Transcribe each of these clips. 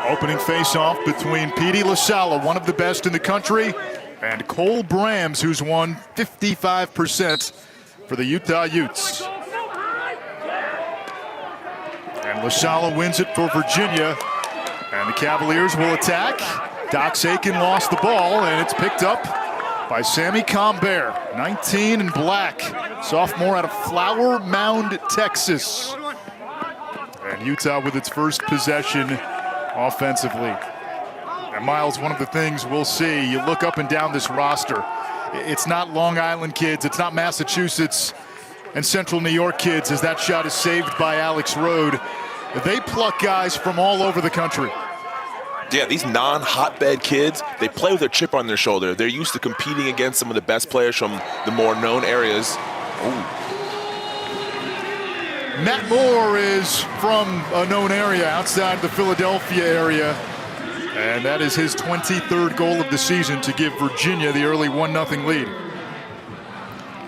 Opening face-off between Petey LaSala, one of the best in the country, and Cole Brams, who's won 55% for the Utah Utes. And LaSala wins it for Virginia, and the Cavaliers will attack. Dox Aitken lost the ball, and it's picked up by Sammy Combert, 19 in black, sophomore out of Flower Mound, Texas. And Utah with its first possession offensively. And Miles, one of the things we'll see, you look up and down this roster, it's not Long Island kids, it's not Massachusetts and Central New York kids, as that shot is saved by Alex Rode. They pluck guys from all over the country. Yeah, these non-hotbed kids, they play with a chip on their shoulder. They're used to competing against some of the best players from the more known areas. Ooh. Matt Moore is from a known area outside the Philadelphia area, and that is his 23rd goal of the season to give Virginia the early 1-0 lead.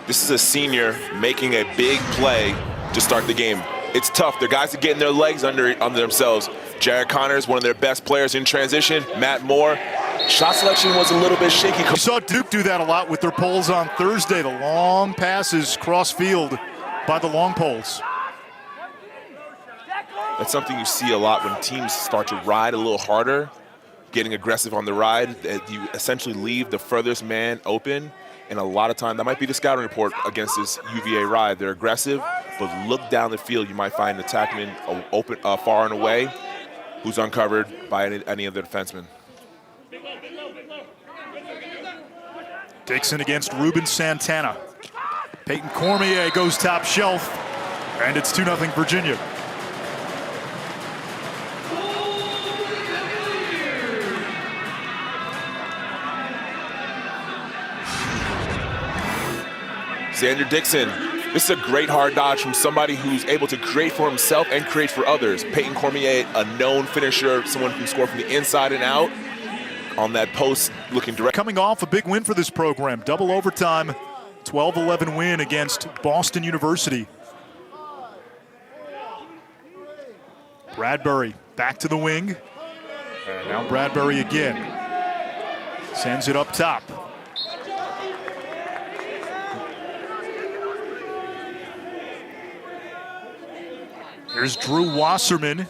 This is a senior making a big play to start the game. It's tough. They're guys that are getting their legs under themselves. Jared Connors, one of their best players in transition. Matt Moore, shot selection was a little bit shaky. We saw Duke do that a lot with their poles on Thursday. The long passes cross field by the long poles. That's something you see a lot when teams start to ride a little harder, getting aggressive on the ride. You essentially leave the furthest man open, and a lot of time, that might be the scouting report against this UVA ride. They're aggressive, but look down the field, you might find an attackman open far and away who's uncovered by any of the defensemen. Dickson against Ruben Santana. Payton Cormier goes top shelf, and it's 2-0 Virginia. Xander Dickson, this is a great hard dodge from somebody who's able to create for himself and create for others. Payton Cormier, a known finisher, someone who can score from the inside and out. On that post, looking direct. Coming off a big win for this program, double overtime, 12-11 win against Boston University. Bradbury back to the wing. And now Bradbury again. Sends it up top. Here's Drew Wasserman,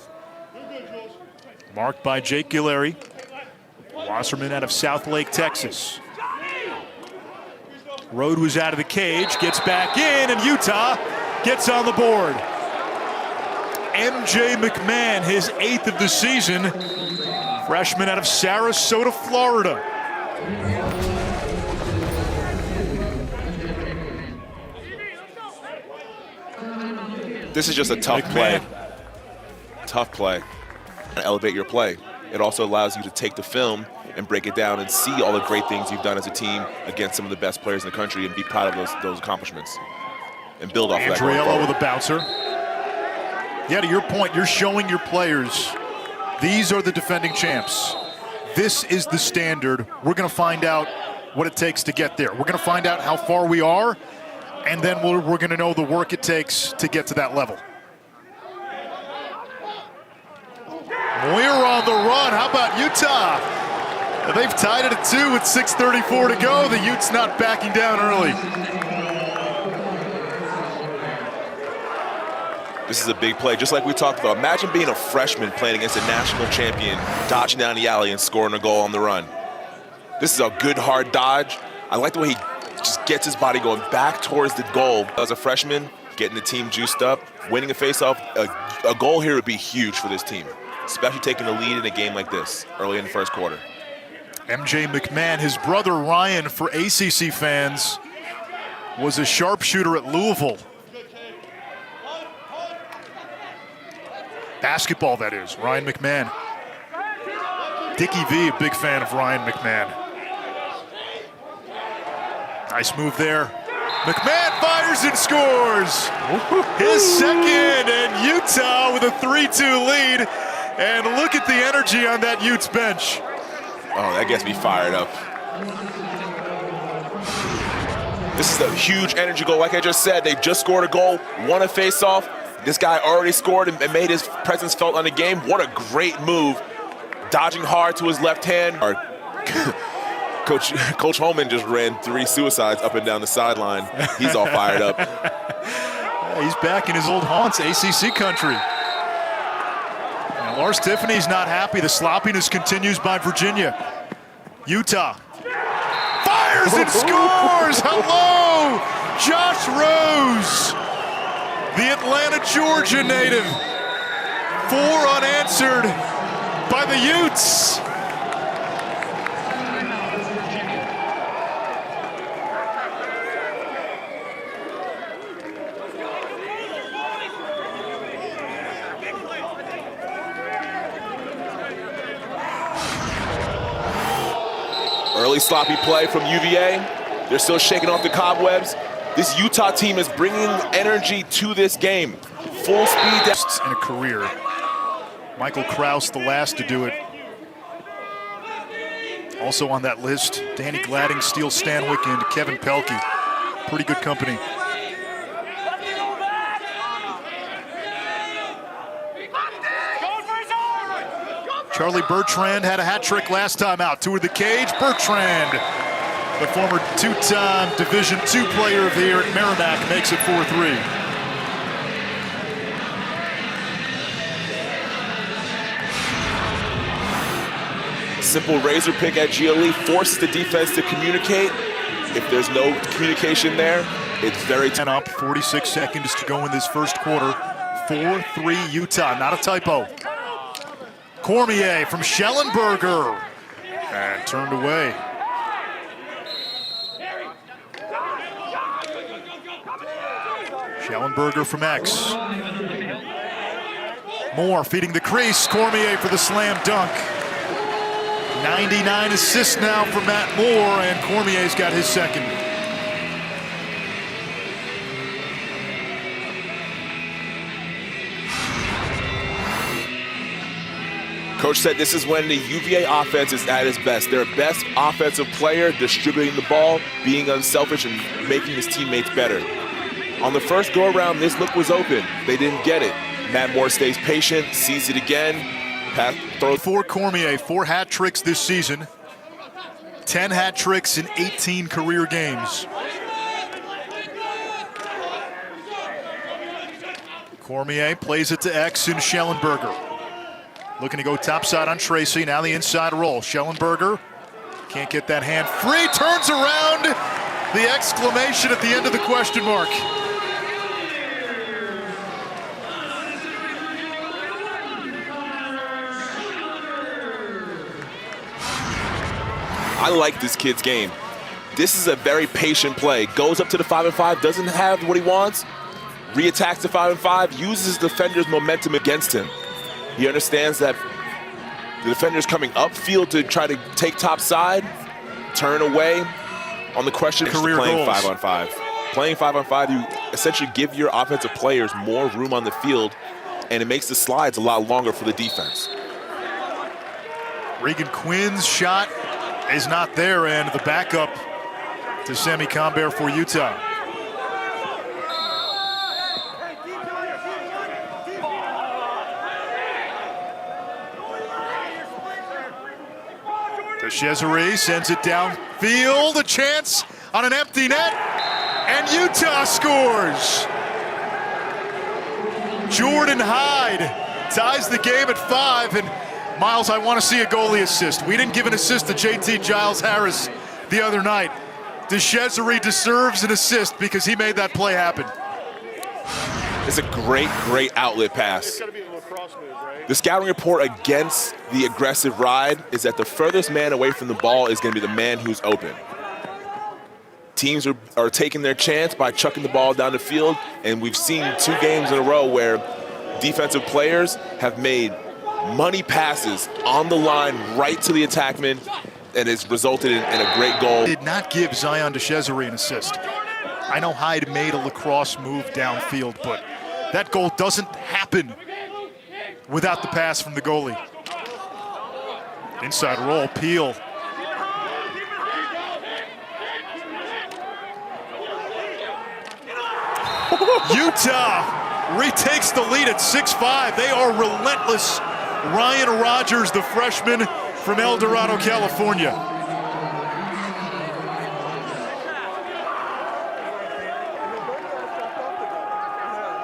marked by Jake Guilleri. Wasserman out of South Lake, Texas. Rode was out of the cage, gets back in, and Utah gets on the board. MJ McMahon, his 8th of the season, freshman out of Sarasota, Florida. This is just a tough play. Tough play. Elevate your play. It also allows you to take the film and break it down and see all the great things you've done as a team against some of the best players in the country and be proud of those accomplishments and build off that. Andriello with a bouncer. Yeah, to your point, you're showing your players, these are the defending champs. This is the standard. We're going to find out what it takes to get there. We're going to find out how far we are, and then we're going to know the work it takes to get to that level. Moyer on the run. How about Utah? They've tied it at 2 with 6:34 to go. The Utes not backing down early. This is a big play, just like we talked about. Imagine being a freshman playing against a national champion, dodging down the alley and scoring a goal on the run. This is a good, hard dodge. I like the way he just gets his body going back towards the goal. As a freshman, getting the team juiced up, winning a faceoff, a goal here would be huge for this team, especially taking the lead in a game like this early in the first quarter. MJ McMahon, his brother Ryan, for ACC fans, was a sharpshooter at Louisville. Basketball, that is, Ryan McMahon. Dickie V, a big fan of Ryan McMahon. Nice move there. McMahon fires and scores. His second, and Utah with a 3-2 lead. And look at the energy on that Utes bench. Oh, that gets me fired up. This is a huge energy goal. Like I just said, they just scored a goal, won a face-off. This guy already scored and made his presence felt on the game. What a great move dodging hard to his left hand. Coach Holman just ran 3 suicides up and down the sideline. He's all fired up. He's back in his old haunts, ACC country. And Lars Tiffany's not happy. The sloppiness continues by Virginia. Utah fires and scores! Hello, Josh Rose, the Atlanta, Georgia native. 4 unanswered by the Utes. Early sloppy play from UVA. They're still shaking off the cobwebs. This Utah team is bringing energy to this game. Full speed. In a career. Michael Krause, the last to do it. Also on that list, Danny Gladding, Steele Stanwyck, and Kevin Pelkey. Pretty good company. Charlie Bertrand had a hat trick last time out. Toward the cage, Bertrand, the former 2-time Division II Player of the Year at Merrimack, makes it 4-3. Simple razor pick at GLE forces the defense to communicate. If there's no communication there, it's very tough. And up, 46 seconds to go in this first quarter. 4-3 Utah, not a typo. Cormier from Shellenberger, and turned away. Shellenberger from X. Moore feeding the crease, Cormier for the slam dunk. 99 assists now for Matt Moore, and Cormier's got his second. Coach said this is when the UVA offense is at its best. Their best offensive player distributing the ball, being unselfish, and making his teammates better. On the first go-around, this look was open. They didn't get it. Matt Moore stays patient, sees it again. For Cormier, 4 hat tricks this season. 10 hat tricks in 18 career games. Cormier plays it to X in Shellenberger. Looking to go topside on Tracy. Now the inside roll. Shellenberger can't get that hand free. Turns around. The exclamation at the end of the question mark. I like this kid's game. This is a very patient play. Goes up to the 5-and-5, doesn't have what he wants. Reattacks the 5-and-5, uses his defender's momentum against him. He understands that the defender's coming upfield to try to take top side, turn away. On the question of playing 5-on-5. Playing 5-on-5, you essentially give your offensive players more room on the field, and it makes the slides a lot longer for the defense. Regan Quinn's shot is not there, and the backup to Sammy Combear for Utah. Chesere sends it downfield, a chance on an empty net, and Utah scores. Jordan Hyde ties the game at 5, and Miles, I want to see a goalie assist. We didn't give an assist to JT Giles Harris the other night. DeCesare deserves an assist because he made that play happen. It's a great outlet pass. The scouting report against the aggressive ride is that the furthest man away from the ball is going to be the man who's open. Teams are taking their chance by chucking the ball down the field, and we've seen 2 games in a row where defensive players have made money passes on the line right to the attackman, and it's resulted in a great goal. Did not give Zion DeCesare an assist. I know Hyde made a lacrosse move downfield, but that goal doesn't happen without the pass from the goalie. Inside roll, Peel. Utah retakes the lead at 6-5. They are relentless Ryan Rogers, the freshman from El Dorado, California.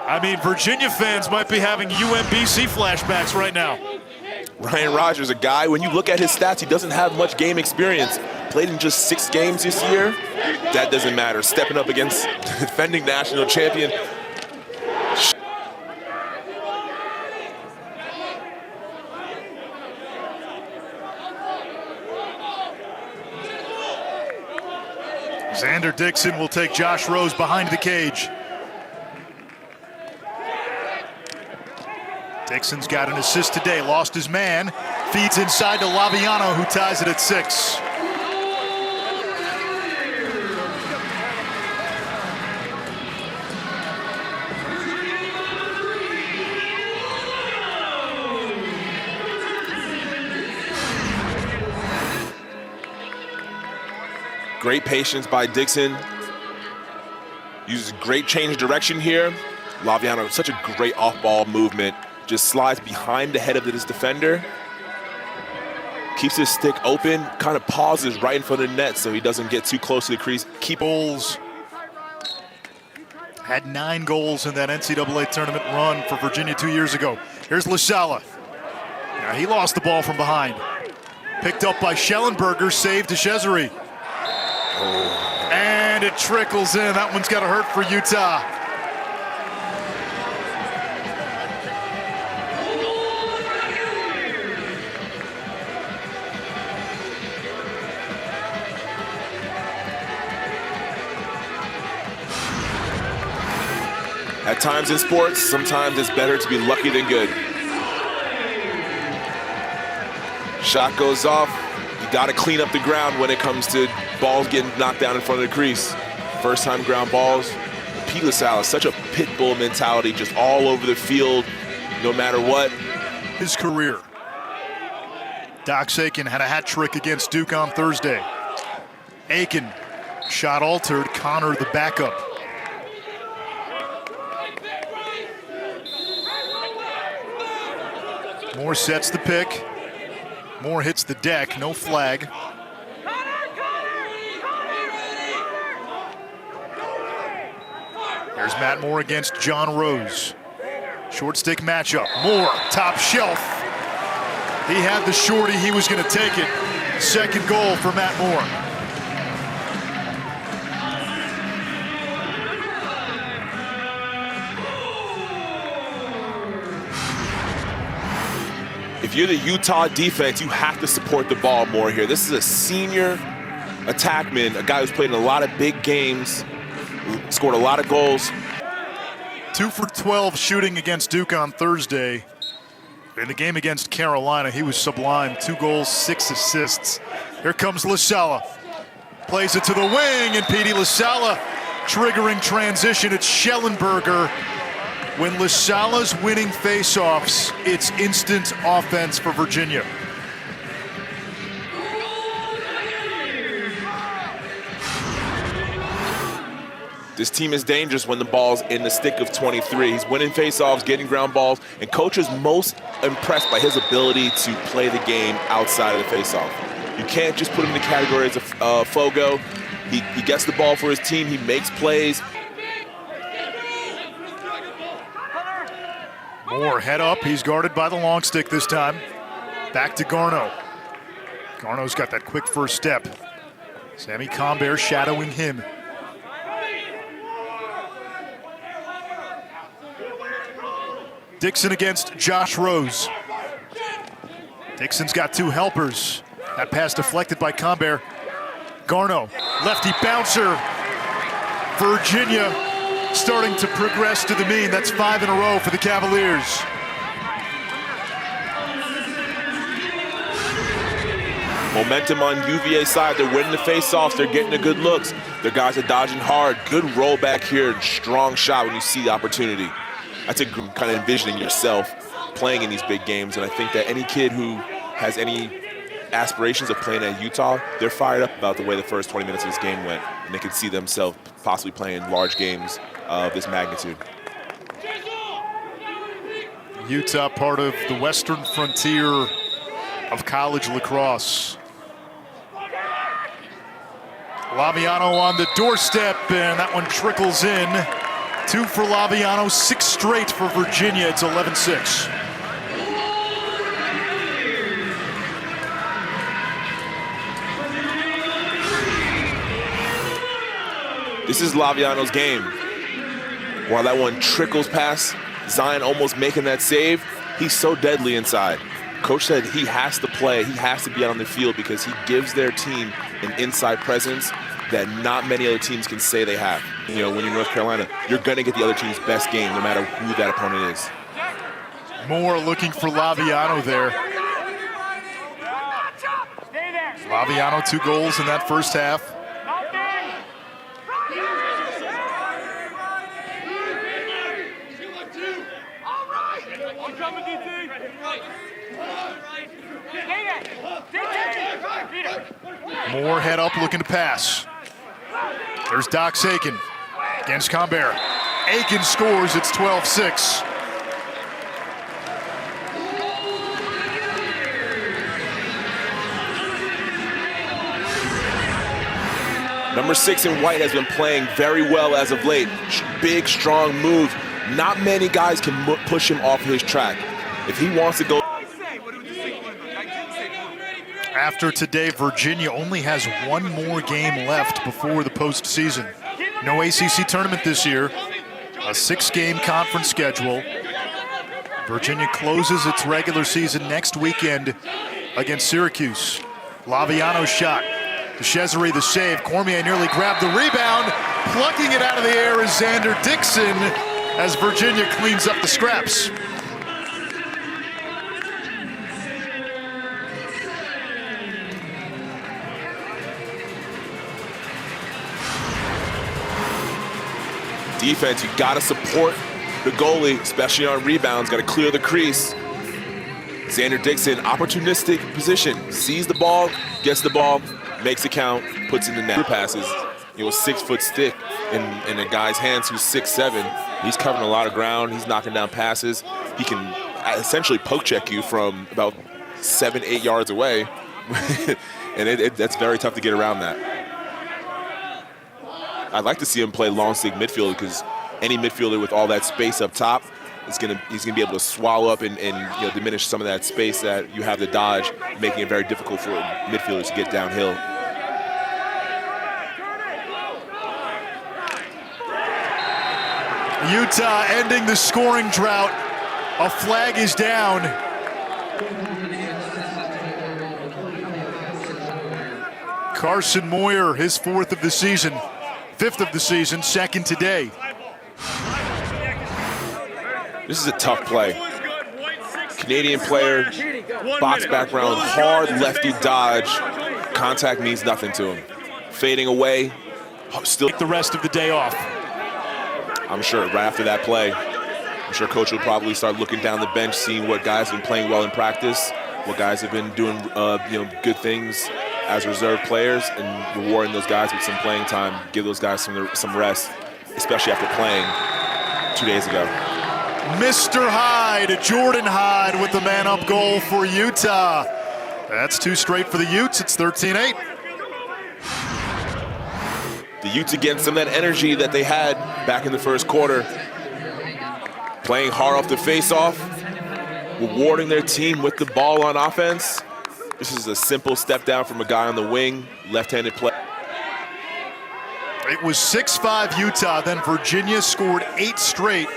I mean, Virginia fans might be having UMBC flashbacks right now. Ryan Rogers, a guy, when you look at his stats, he doesn't have much game experience. Played in just 6 games this year. That doesn't matter. Stepping up against defending national champion. Xander Dickson will take Josh Rose behind the cage. Dixon's got an assist today, lost his man. Feeds inside to Laviano, who ties it at 6. Great patience by Dickson. Uses great change direction here. Laviano, such a great off-ball movement. Just slides behind the head of his defender. Keeps his stick open, kind of pauses right in front of the net so he doesn't get too close to the crease. Keep goals. Had 9 goals in that NCAA tournament run for Virginia 2 years ago. Here's Lasala. Now he lost the ball from behind. Picked up by Shellenberger, saved to Cesare. Oh. And it trickles in. That one's got to hurt for Utah. At times in sports, sometimes it's better to be lucky than good. Shot goes off. You got to clean up the ground when it comes to balls getting knocked down in front of the crease. First time ground balls. Pete LaSalle, such a pit bull mentality, just all over the field, no matter what. His career. Dox Aitken had a hat trick against Duke on Thursday. Aitken, shot altered, Connor the backup. Moore sets the pick. Moore hits the deck, no flag. There's Matt Moore against John Rose. Short stick matchup. Moore, top shelf. He had the shorty, he was going to take it. Second goal for Matt Moore. If you're the Utah defense, you have to support the ball more here. This is a senior attackman, a guy who's played in a lot of big games, scored a lot of goals. 2 for 12 shooting against Duke on Thursday. In the game against Carolina, he was sublime. 2 goals, 6 assists. Here comes LaSala. Plays it to the wing, and Petey LaSala triggering transition. It's Shellenberger. When LaSala's winning faceoffs, it's instant offense for Virginia. This team is dangerous when the ball's in the stick of 23. He's winning faceoffs, getting ground balls, and coach is most impressed by his ability to play the game outside of the faceoff. You can't just put him in the categories of Fogo. He gets the ball for his team, he makes plays. Moore head up, he's guarded by the long stick this time. Back to Garno. Garno's got that quick first step. Sammy Combear shadowing him. Dickson against Josh Rose. Dickson's got 2 helpers. That pass deflected by Combear. Garno, lefty bouncer. Virginia starting to progress to the mean. That's 5 in a row for the Cavaliers. Momentum on UVA side. They're winning the face-offs. They're getting the good looks. Their guys are dodging hard. Good rollback here. Strong shot when you see the opportunity. That's a kind of envisioning yourself playing in these big games. And I think that any kid who has any aspirations of playing at Utah, they're fired up about the way the first 20 minutes of this game went. And they can see themselves possibly playing large games of this magnitude. Utah, part of the western frontier of college lacrosse. Laviano on the doorstep, and that one trickles in. 2 for Laviano, 6 straight for Virginia. It's 11-6. This is Laviano's game. While that one trickles past Zion, almost making that save, he's so deadly inside. Coach said he has to play, he has to be out on the field because he gives their team an inside presence that not many other teams can say they have. You know, when you're North Carolina, you're gonna get the other team's best game no matter who that opponent is. Moore looking for Laviano there. Laviano 2 goals in that first half. Moore head up looking to pass. There's Dox Aitken against Cormier. Aitken scores, it's 12-6. Number 6 in white has been playing very well as of late. Big, strong move. Not many guys can push him off his track. If he wants to go. After today, Virginia only has 1 more game left before the postseason. No ACC tournament this year, a 6-game conference schedule. Virginia closes its regular season next weekend against Syracuse. Laviano's shot. To Cesare, the save. Cormier nearly grabbed the rebound. Plucking it out of the air is Xander Dickson as Virginia cleans up the scraps. Defense, you gotta support the goalie, especially on rebounds, gotta clear the crease. Xander Dickson, opportunistic position, sees the ball, gets the ball, makes it count, puts it in the net. Passes, you know, a 6-foot stick in a guy's hands who's 6'7". He's covering a lot of ground, he's knocking down passes. He can essentially poke check you from about 7-8 yards away. And that's very tough to get around that. I'd like to see him play long stick midfield because any midfielder with all that space up top he's gonna be able to swallow up and you know, diminish some of that space that you have to dodge, making it very difficult for midfielders to get downhill. Utah ending the scoring drought. A flag is down. Carson Moyer, his 4th of the season, 5th of the season, 2nd today. This is a tough play. Canadian player, box background, hard lefty dodge. Contact means nothing to him. Fading away, still The rest of the day off. I'm sure right after that play, I'm sure coach will probably start looking down the bench, seeing what guys have been playing well in practice, what guys have been doing you know, good things as reserve players, and rewarding those guys with some playing time, give those guys some rest, especially after playing 2 days ago. Mr. Hyde, Jordan Hyde with the man-up goal for Utah. That's 2 straight for the Utes. It's 13-8. The Utes again, some of that energy that they had back in the first quarter. Playing hard off the face-off, rewarding their team with the ball on offense. This is a simple step down from a guy on the wing, left-handed play. It was 6-5 Utah, then Virginia scored 8 straight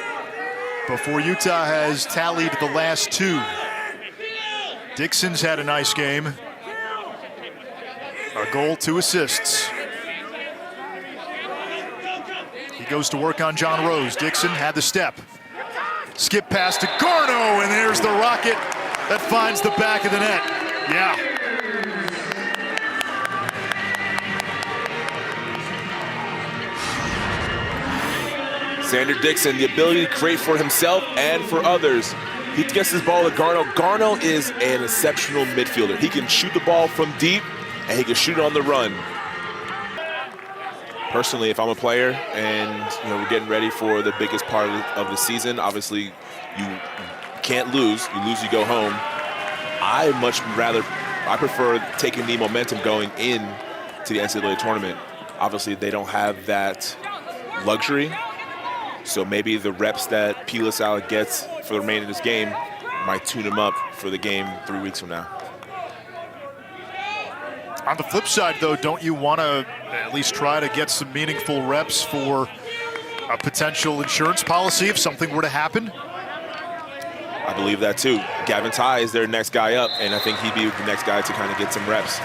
before Utah has tallied the last 2. Dickson's had a nice game. A goal, 2 assists. He goes to work on John Rose. Dickson had the step. Skip pass to Garno, and there's the rocket that finds the back of the net. Yeah. Xander Dickson, the ability to create for himself and for others. He gets his ball to Garno. Garno is an exceptional midfielder. He can shoot the ball from deep, and he can shoot it on the run. Personally, if I'm a player and we're getting ready for the biggest part of the season, obviously you can't lose. You lose, you go home. I prefer taking the momentum going in to the NCAA tournament. Obviously, they don't have that luxury. So maybe the reps that P. LaSalle gets for the remainder of this game might tune him up for the game 3 weeks from now. On the flip side, though, don't you want to at least try to get some meaningful reps for a potential insurance policy if something were to happen? I believe that too. Gavin Ty is their next guy up, and I think he'd be the next guy to kind of get some reps.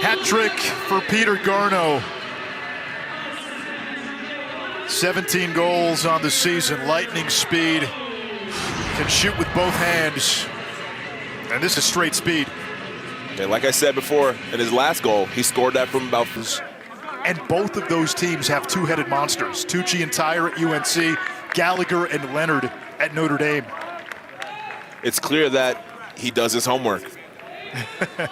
Hat trick for Peter Garno. 17 goals on the season, lightning speed, can shoot with both hands, and this is straight speed. And like I said before, in his last goal, he scored that from about this. And both of those teams have two-headed monsters. Tucci and Tyre at UNC, Gallagher and Leonard at Notre Dame. It's clear that he does his homework.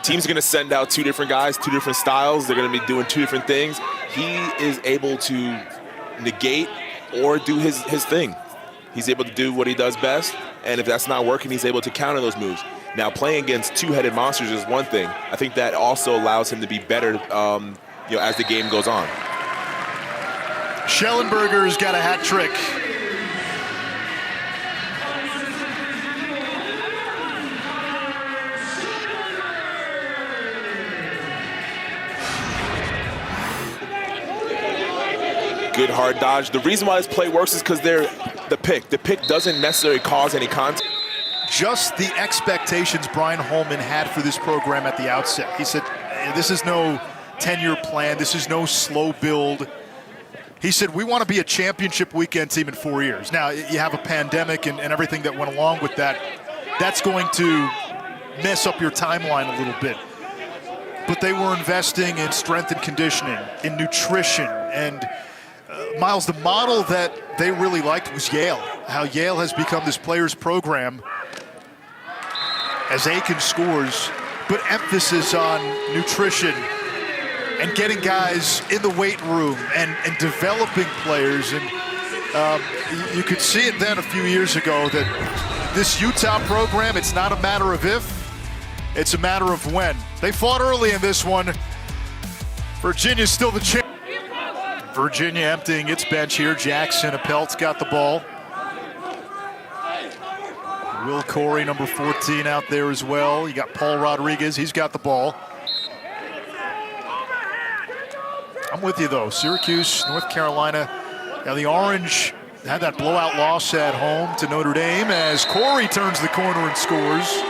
Team's going to send out two different guys, two different styles. They're going to be doing two different things. He is able to negate or do his thing. He's able to do what he does best, and if that's not working, he's able to counter those moves. Now, playing against two-headed monsters is one thing. I think that also allows him to be better as the game goes on. Shellenberger's got a hat trick. Good hard dodge. The reason why this play works is because they're the pick. The pick doesn't necessarily cause any contact. Just the expectations Brian Holman had for this program at the outset. He said, this is no 10-year plan. This is no slow build. He said, we want to be a championship weekend team in 4 years. Now, you have a pandemic and everything that went along with that. That's going to mess up your timeline a little bit. But they were investing in strength and conditioning, in nutrition, and Miles, the model that they really liked was Yale. How Yale has become this players program as Aitken scores, but emphasis on nutrition and getting guys in the weight room and developing players. And you could see it then a few years ago that this Utah program, it's not a matter of if, it's a matter of when. They fought early in this one. Virginia's still the champ. Virginia emptying its bench here. Jackson Appelt's got the ball. Will Corey, number 14, out there as well. You got Paul Rodriguez, he's got the ball. I'm with you though, Syracuse, North Carolina. Now the Orange had that blowout loss at home to Notre Dame as Corey turns the corner and scores.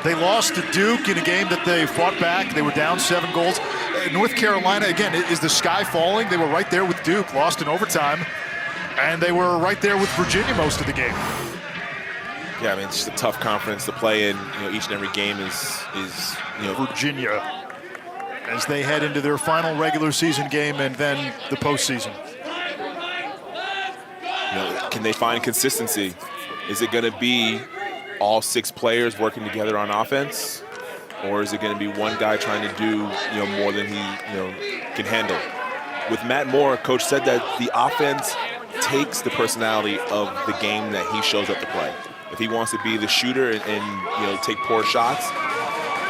They lost to Duke in a game that they fought back. They were down 7 goals. North Carolina, again, is the sky falling? They were right there with Duke, lost in overtime. And they were right there with Virginia most of the game. Yeah, I mean, it's just a tough conference to play in. Each and every game is Virginia, as they head into their final regular season game and then the postseason. Can they find consistency? Is it going to be all 6 players working together on offense, or is it going to be one guy trying to do more than he can handle? With Matt Moore, coach said that the offense takes the personality of the game that he shows up to play. If he wants to be the shooter and take poor shots,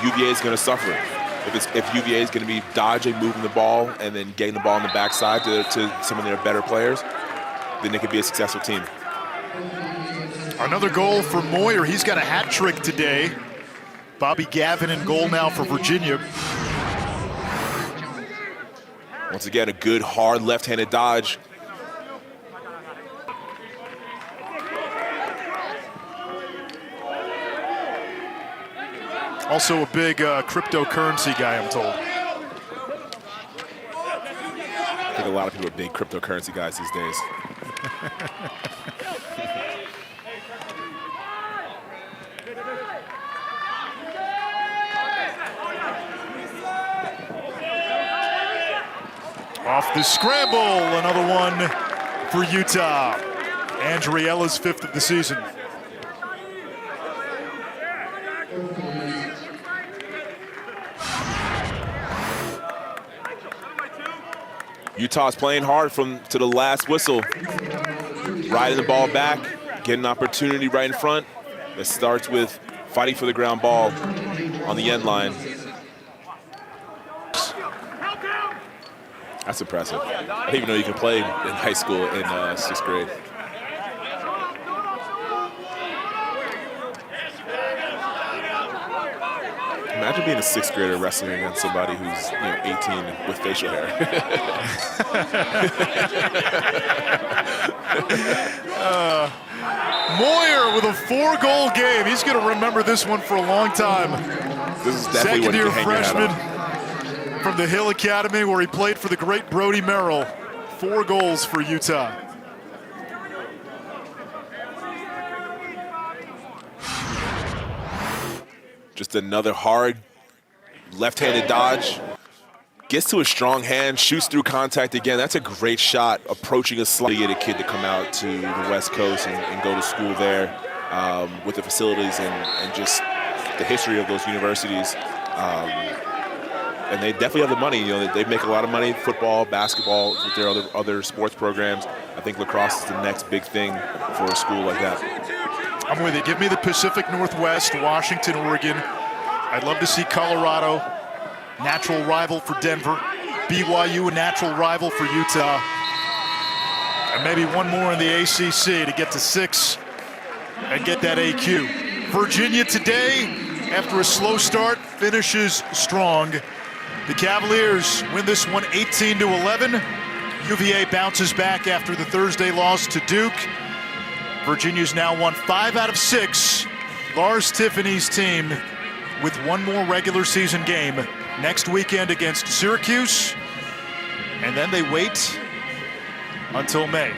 UVA is going to suffer. If UVA is going to be dodging, moving the ball, and then getting the ball on the backside to some of their better players, then it could be a successful team. Another goal for Moyer. He's got a hat trick today. Bobby Gavin in goal now for Virginia. Once again, a good, hard left-handed dodge. Also a big cryptocurrency guy, I'm told. I think a lot of people are big cryptocurrency guys these days. Off the scramble, another one for Utah. Andriella's 5th of the season. Utah's playing hard to the last whistle. riding the ball back, getting an opportunity right in front. It starts with fighting for the ground ball on the end line. That's impressive. I didn't even know you could play in high school in 6th grade. Imagine being a 6th grader wrestling against somebody who's 18 with facial hair. Moyer with a 4-goal game. He's going to remember this one for a long time. This is definitely what you hang your hat on. Freshman from the Hill Academy, where he played for the great Brody Merrill. 4 goals for Utah. Just another hard left-handed dodge. Gets to a strong hand, shoots through contact again. That's a great shot, approaching a slightly get a kid to come out to the West Coast and go to school there with the facilities and just the history of those universities. And they definitely have the money. They make a lot of money, football, basketball, with their other sports programs. I think lacrosse is the next big thing for a school like that. I'm with you. Give me the Pacific Northwest, Washington, Oregon. I'd love to see Colorado, natural rival for Denver. BYU, a natural rival for Utah. And maybe one more in the ACC to get to 6 and get that AQ. Virginia today, after a slow start, finishes strong. The Cavaliers win this one 18-11. UVA bounces back after the Thursday loss to Duke. Virginia's now won 5 out of 6. Lars Tiffany's team with one more regular season game next weekend against Syracuse, and then they wait until May.